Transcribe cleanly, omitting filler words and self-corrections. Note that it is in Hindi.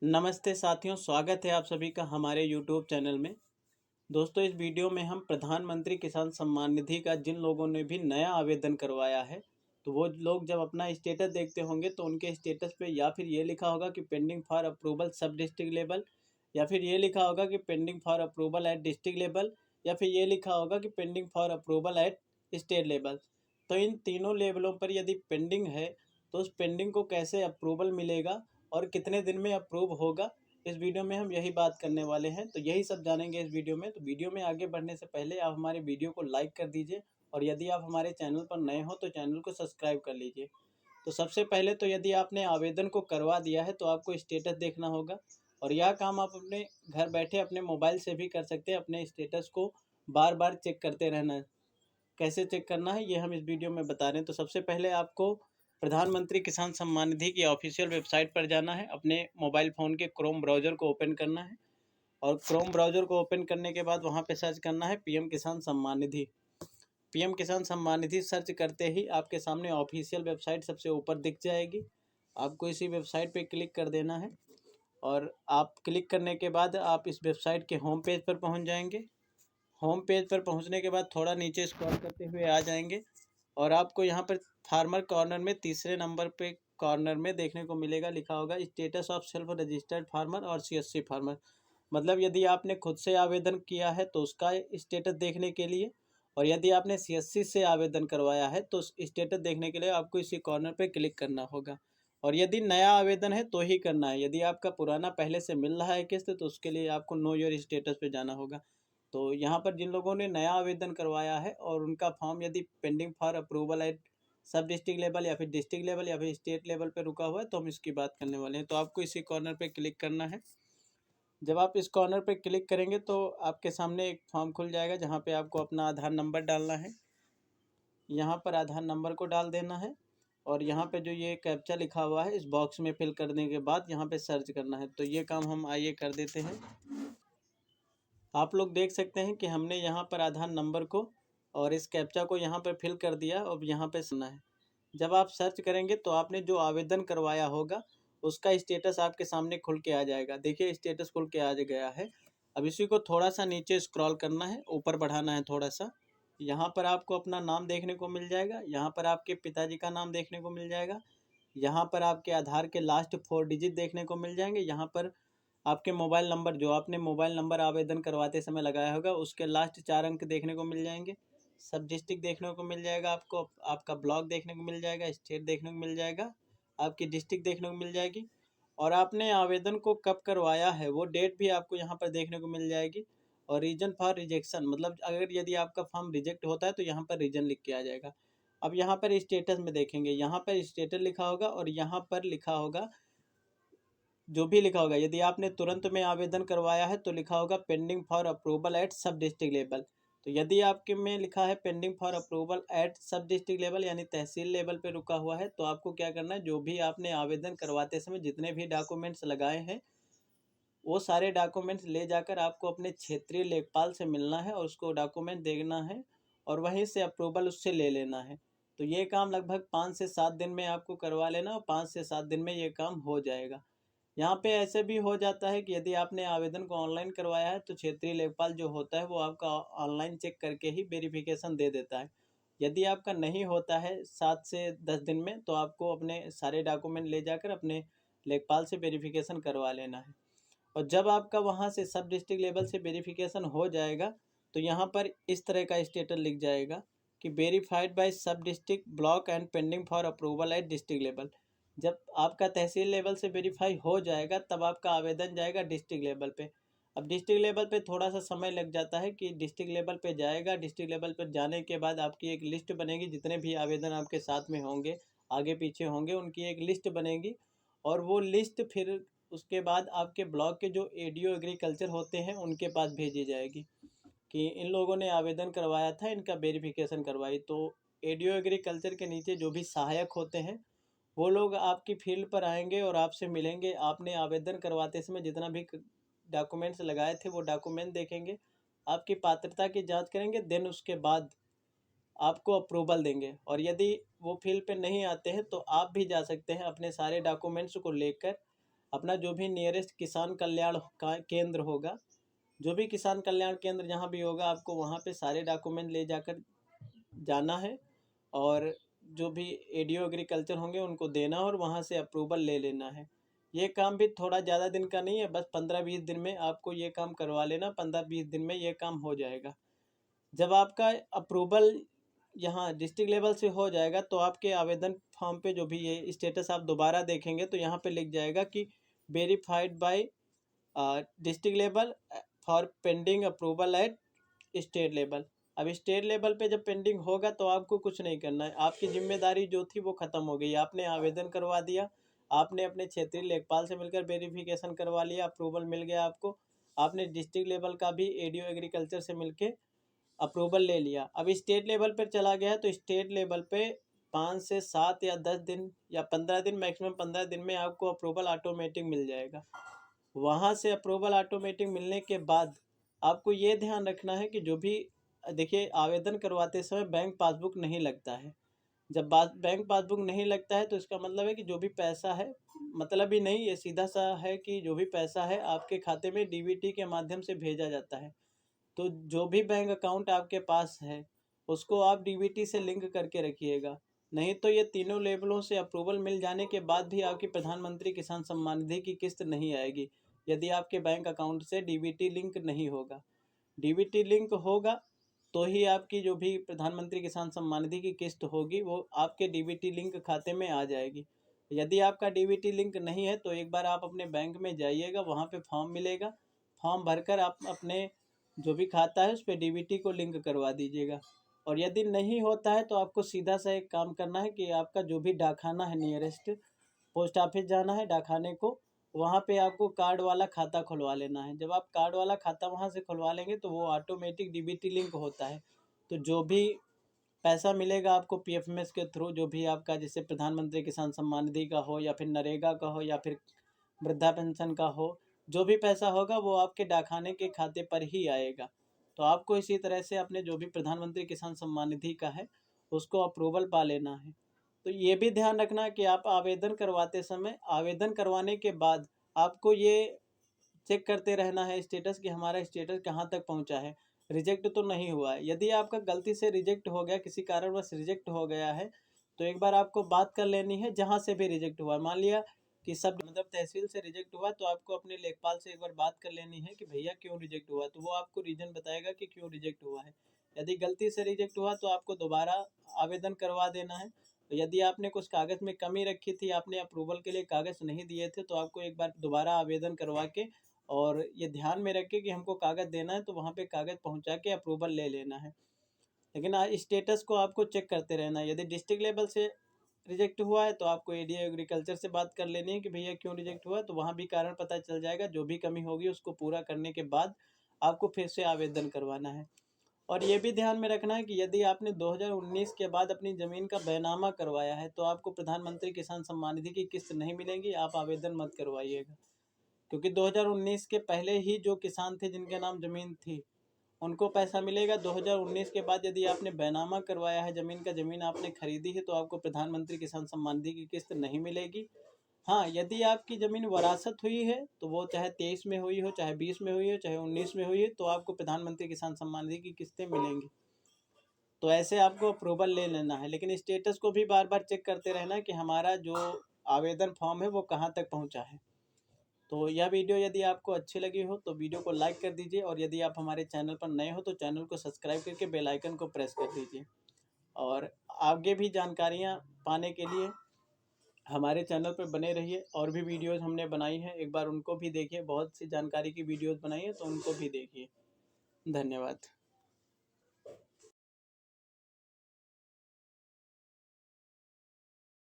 नमस्ते साथियों, स्वागत है आप सभी का हमारे यूट्यूब चैनल में। दोस्तों, इस वीडियो में हम प्रधानमंत्री किसान सम्मान निधि का जिन लोगों ने भी नया आवेदन करवाया है, तो वो लोग जब अपना स्टेटस देखते होंगे तो उनके स्टेटस पे या फिर ये लिखा होगा कि pending for approval sub district level, या फिर ये लिखा होगा कि pending for approval at district level, या फिर ये लिखा होगा कि pending for approval at state level. तो इन तीनों लेवलों पर यदि पेंडिंग है तो उस पेंडिंग को कैसे अप्रूवल मिलेगा और कितने दिन में अप्रूव होगा, इस वीडियो में हम यही बात करने वाले हैं। तो यही सब जानेंगे इस वीडियो में। तो वीडियो में आगे बढ़ने से पहले आप हमारे वीडियो को लाइक कर दीजिए, और यदि आप हमारे चैनल पर नए हो तो चैनल को सब्सक्राइब कर लीजिए। तो सबसे पहले तो यदि आपने आवेदन को करवा दिया है तो आपको स्टेटस देखना होगा, और यह काम आप अपने घर बैठे अपने मोबाइल से भी कर सकते हैं। अपने स्टेटस को बार बार चेक करते रहना है। कैसे चेक करना है ये हम इस वीडियो में बता रहे हैं। तो सबसे पहले आपको प्रधानमंत्री किसान सम्मान निधि की ऑफिशियल वेबसाइट पर जाना है। अपने मोबाइल फ़ोन के क्रोम ब्राउज़र को ओपन करना है, और क्रोम ब्राउज़र को ओपन करने के बाद वहां पे सर्च करना है पीएम किसान सम्मान निधि। पीएम किसान सम्मान निधि सर्च करते ही आपके सामने ऑफिशियल वेबसाइट सबसे ऊपर दिख जाएगी। आपको इसी वेबसाइट पे क्लिक कर देना है, और आप क्लिक करने के बाद आप इस वेबसाइट के होम पेज पर पहुँच जाएंगे। होम पेज पर पहुंचने के बाद थोड़ा नीचे स्क्रॉल करते हुए आ जाएंगे, और आपको यहाँ पर फार्मर कॉर्नर में तीसरे नंबर पे कॉर्नर में देखने को मिलेगा, लिखा होगा status of self registered farmer और सीएससी फार्मर। मतलब यदि आपने खुद से आवेदन किया है तो उसका स्टेटस देखने के लिए, और यदि आपने सीएससी से आवेदन करवाया है तो स्टेटस देखने के लिए आपको इसी कॉर्नर पे क्लिक करना होगा। और यदि नया आवेदन है तो ही करना है। यदि आपका पुराना पहले से मिल रहा है किस्त, तो उसके लिए आपको नो योर स्टेटस पे जाना होगा। तो यहाँ पर जिन लोगों ने नया आवेदन करवाया है और उनका फॉर्म यदि पेंडिंग फॉर अप्रूवल एट सब डिस्ट्रिक्ट लेवल या फिर डिस्ट्रिक्ट लेवल या फिर स्टेट लेवल पे रुका हुआ है, तो हम इसकी बात करने वाले हैं। तो आपको इसी कॉर्नर पे क्लिक करना है। जब आप इस कॉर्नर पे क्लिक करेंगे तो आपके सामने एक फॉर्म खुल जाएगा, जहाँ पे आपको अपना आधार नंबर डालना है। यहाँ पर आधार नंबर को डाल देना है, और यहाँ पे जो ये कैप्चा लिखा हुआ है इस बॉक्स में फिल करने के बाद यहाँ पे सर्च करना है। तो ये काम हम आइए कर देते हैं। आप लोग देख सकते हैं कि हमने यहाँ पर आधार नंबर को और इस कैप्चा को यहाँ पर फिल कर दिया। अब यहाँ पे सुना है, जब आप सर्च करेंगे तो आपने जो आवेदन करवाया होगा उसका स्टेटस आपके सामने खुल के आ जाएगा। देखिए, स्टेटस खुल के आ गया है। अब इसी को थोड़ा सा नीचे स्क्रॉल करना है, ऊपर बढ़ाना है थोड़ा सा। यहाँ पर आपको अपना नाम देखने को मिल जाएगा, यहाँ पर आपके पिताजी का नाम देखने को मिल जाएगा, यहाँ पर आपके आधार के लास्ट 4 डिजिट देखने को मिल जाएंगे, यहाँ पर आपके मोबाइल नंबर जो आपने मोबाइल नंबर आवेदन करवाते समय लगाया होगा उसके लास्ट 4 अंक देखने को मिल जाएंगे। सब डिस्ट्रिक्ट देखने को मिल जाएगा आपको, आपका ब्लॉक देखने को मिल जाएगा, स्टेट देखने को मिल जाएगा, आपकी डिस्ट्रिक्ट देखने को मिल जाएगी, और आपने आवेदन को कब करवाया है वो डेट भी आपको यहाँ पर देखने को मिल जाएगी। और रीजन फॉर रिजेक्शन, मतलब अगर यदि आपका फॉर्म रिजेक्ट होता है तो यहाँ पर रीजन लिख के आ जाएगा। अब यहाँ पर स्टेटस में देखेंगे, यहाँ पर स्टेटस लिखा होगा और यहाँ पर लिखा होगा, जो भी लिखा होगा, यदि आपने तुरंत में आवेदन करवाया है तो लिखा होगा पेंडिंग फॉर अप्रूवल एट सब डिस्ट्रिक्ट लेवल। तो यदि आपके में लिखा है पेंडिंग फॉर अप्रूवल एट सब डिस्ट्रिक्ट लेवल यानी तहसील लेवल पे रुका हुआ है, तो आपको क्या करना है, जो भी आपने आवेदन करवाते समय जितने भी डॉक्यूमेंट्स लगाए हैं वो सारे डॉक्यूमेंट्स ले जाकर आपको अपने क्षेत्रीय लेखपाल से मिलना है और उसको डॉक्यूमेंट देना है, और वहीं से अप्रूवल उससे ले लेना है। तो ये काम लगभग 5 से 7 दिन में आपको करवा लेना, और 5 से 7 दिन में ये काम हो जाएगा। यहाँ पे ऐसे भी हो जाता है कि यदि आपने आवेदन को ऑनलाइन करवाया है तो क्षेत्रीय लेखपाल जो होता है वो आपका ऑनलाइन चेक करके ही वेरिफिकेशन दे देता है। यदि आपका नहीं होता है 7 से 10 दिन में, तो आपको अपने सारे डॉक्यूमेंट ले जाकर अपने लेखपाल से वेरिफिकेशन करवा लेना है। और जब आपका वहाँ से सब डिस्ट्रिक्ट लेवल से वेरिफिकेशन हो जाएगा तो यहाँ पर इस तरह का स्टेटस लिख जाएगा कि वेरीफाइड बाय सब district block and pending for approval at district level. जब आपका तहसील लेवल से वेरीफाई हो जाएगा तब आपका आवेदन जाएगा डिस्ट्रिक्ट लेवल पे। अब डिस्ट्रिक्ट लेवल पे थोड़ा सा समय लग जाता है कि डिस्ट्रिक्ट लेवल पे जाएगा। डिस्ट्रिक्ट लेवल पर जाने के बाद आपकी एक लिस्ट बनेगी, जितने भी आवेदन आपके साथ में होंगे आगे पीछे होंगे उनकी एक लिस्ट बनेगी, और वो लिस्ट फिर उसके बाद आपके ब्लॉक के जो एडीओ एग्रीकल्चर होते हैं उनके पास भेजी जाएगी कि इन लोगों ने आवेदन करवाया था, इनका वेरिफिकेशन करवाई। तो एडीओ एग्रीकल्चर के नीचे जो भी सहायक होते हैं वो लोग आपकी फील्ड पर आएंगे और आपसे मिलेंगे। आपने आवेदन करवाते समय जितना भी डॉक्यूमेंट्स लगाए थे वो डॉक्यूमेंट देखेंगे, आपकी पात्रता की जांच करेंगे, देन उसके बाद आपको अप्रूवल देंगे। और यदि वो फील्ड पे नहीं आते हैं तो आप भी जा सकते हैं अपने सारे डॉक्यूमेंट्स को लेकर अपना जो भी नियरेस्ट किसान कल्याण का केंद्र होगा, जो भी किसान कल्याण केंद्र जहाँ भी होगा, आपको वहाँ पे सारे डॉक्यूमेंट ले जाकर जाना है और जो भी एडीओ एग्रीकल्चर होंगे उनको देना और वहाँ से अप्रूवल ले लेना है। ये काम भी थोड़ा ज़्यादा दिन का नहीं है, बस 15-20 दिन में आपको ये काम करवा लेना, 15-20 दिन में ये काम हो जाएगा। जब आपका अप्रूवल यहाँ डिस्ट्रिक्ट लेवल से हो जाएगा तो आपके आवेदन फॉर्म पे जो भी ये स्टेटस आप दोबारा देखेंगे तो यहाँ पे लिख जाएगा कि verified by district level for pending approval at state level. अब स्टेट लेवल पे जब पेंडिंग होगा तो आपको कुछ नहीं करना है, आपकी जिम्मेदारी जो थी वो ख़त्म हो गई। आपने आवेदन करवा दिया, आपने अपने क्षेत्रीय लेखपाल से मिलकर वेरिफिकेशन करवा लिया, अप्रूवल मिल गया आपको, आपने डिस्ट्रिक्ट लेवल का भी एडीओ एग्रीकल्चर से मिलके अप्रूवल ले लिया। अब स्टेट लेवल पर चला गया है तो स्टेट लेवल पे 5 से 7 या 10 दिन या 15 दिन, मैक्सिमम 15 दिन में आपको अप्रूवल ऑटोमेटिक मिल जाएगा। वहाँ से अप्रूवल ऑटोमेटिक मिलने के बाद आपको ये ध्यान रखना है कि जो भी देखिए आवेदन करवाते समय बैंक पासबुक नहीं लगता है। जब बैंक पासबुक नहीं लगता है तो इसका मतलब है कि जो भी पैसा है, मतलब ही नहीं, ये सीधा सा है कि जो भी पैसा है आपके खाते में डीबीटी के माध्यम से भेजा जाता है। तो जो भी बैंक अकाउंट आपके पास है उसको आप डीबीटी से लिंक करके रखिएगा, नहीं तो ये तीनों लेवलों से अप्रूवल मिल जाने के बाद भी आपकी प्रधानमंत्री किसान सम्मान निधि की किस्त नहीं आएगी यदि आपके बैंक अकाउंट से डीबीटी लिंक नहीं होगा। डीबीटी लिंक होगा तो ही आपकी जो भी प्रधानमंत्री किसान सम्मान निधि की किस्त होगी वो आपके डीबीटी लिंक खाते में आ जाएगी। यदि आपका डीबीटी लिंक नहीं है तो एक बार आप अपने बैंक में जाइएगा, वहाँ पे फॉर्म मिलेगा, फॉर्म भरकर आप अपने जो भी खाता है उस पर डीबीटी को लिंक करवा दीजिएगा। और यदि नहीं होता है तो आपको सीधा सा एक काम करना है कि आपका जो भी डाकखाना है, नियरेस्ट पोस्ट ऑफिस जाना है डाकखाने को, वहाँ पे आपको कार्ड वाला खाता खुलवा लेना है। जब आप कार्ड वाला खाता वहाँ से खुलवा लेंगे तो वो ऑटोमेटिक डीबीटी लिंक होता है। तो जो भी पैसा मिलेगा आपको पीएफएमएस के थ्रू, जो भी आपका जैसे प्रधानमंत्री किसान सम्मान निधि का हो या फिर नरेगा का हो या फिर वृद्धा पेंशन का हो, जो भी पैसा होगा वो आपके डाकखाने के खाते पर ही आएगा। तो आपको इसी तरह से अपने जो भी प्रधानमंत्री किसान सम्मान निधि का है उसको अप्रूवल पा लेना है। तो ये भी ध्यान रखना कि आप आवेदन करवाते समय, आवेदन करवाने के बाद आपको ये चेक करते रहना है स्टेटस कि हमारा स्टेटस कहाँ तक पहुँचा है, रिजेक्ट तो नहीं हुआ है। यदि आपका गलती से रिजेक्ट हो गया, किसी कारणवश रिजेक्ट हो गया है, तो एक बार आपको बात कर लेनी है जहाँ से भी रिजेक्ट हुआ। मान लिया कि सब मतलब तहसील से रिजेक्ट हुआ तो आपको अपने लेखपाल से एक बार बात कर लेनी है कि भैया क्यों रिजेक्ट हुआ, तो वो आपको रीज़न बताएगा कि क्यों रिजेक्ट हुआ है। यदि गलती से रिजेक्ट हुआ तो आपको दोबारा आवेदन करवा देना है। तो यदि आपने कुछ कागज़ में कमी रखी थी, आपने अप्रूवल के लिए कागज़ नहीं दिए थे, तो आपको एक बार दोबारा आवेदन करवा के और ये ध्यान में रखें कि हमको कागज़ देना है तो वहाँ पे कागज़ पहुँचा के अप्रूवल ले लेना है। लेकिन स्टेटस को आपको चेक करते रहना है। यदि डिस्ट्रिक्ट लेवल से रिजेक्ट हुआ है तो आपको एडीओ एग्रीकल्चर से बात कर लेनी है कि भैया क्यों रिजेक्ट हुआ, तो वहाँ भी कारण पता चल जाएगा। जो भी कमी होगी उसको पूरा करने के बाद आपको फिर से आवेदन करवाना है। और ये भी ध्यान में रखना है कि यदि आपने 2019 के बाद अपनी ज़मीन का बैनामा करवाया है तो आपको प्रधानमंत्री किसान सम्मान निधि की किस्त नहीं मिलेगी, आप आवेदन मत करवाइएगा। क्योंकि 2019 के पहले ही जो किसान थे जिनके नाम ज़मीन थी उनको पैसा मिलेगा। 2019 के बाद यदि आपने बैनामा करवाया है ज़मीन का, ज़मीन आपने खरीदी है, तो आपको प्रधानमंत्री किसान सम्मान निधि की किस्त नहीं मिलेगी। हाँ, यदि आपकी ज़मीन वरासत हुई है तो वो चाहे 23 में हुई हो, चाहे 20 में हुई हो, चाहे 19 में हुई है, तो आपको प्रधानमंत्री किसान सम्मान निधि की किस्तें मिलेंगी। तो ऐसे आपको अप्रूवल ले लेना है, लेकिन स्टेटस को भी बार बार चेक करते रहना कि हमारा जो आवेदन फॉर्म है वो कहाँ तक पहुँचा है। तो यह वीडियो यदि आपको अच्छी लगी हो तो वीडियो को लाइक कर दीजिए, और यदि आप हमारे चैनल पर नए हो तो चैनल को सब्सक्राइब करके बेल आइकन को प्रेस कर दीजिए। और आगे भी जानकारियाँ पाने के लिए हमारे चैनल पर बने रहिए। और भी वीडियोज़ हमने बनाई हैं, एक बार उनको भी देखिए, बहुत सी जानकारी की वीडियोज़ बनाई है तो उनको भी देखिए। धन्यवाद।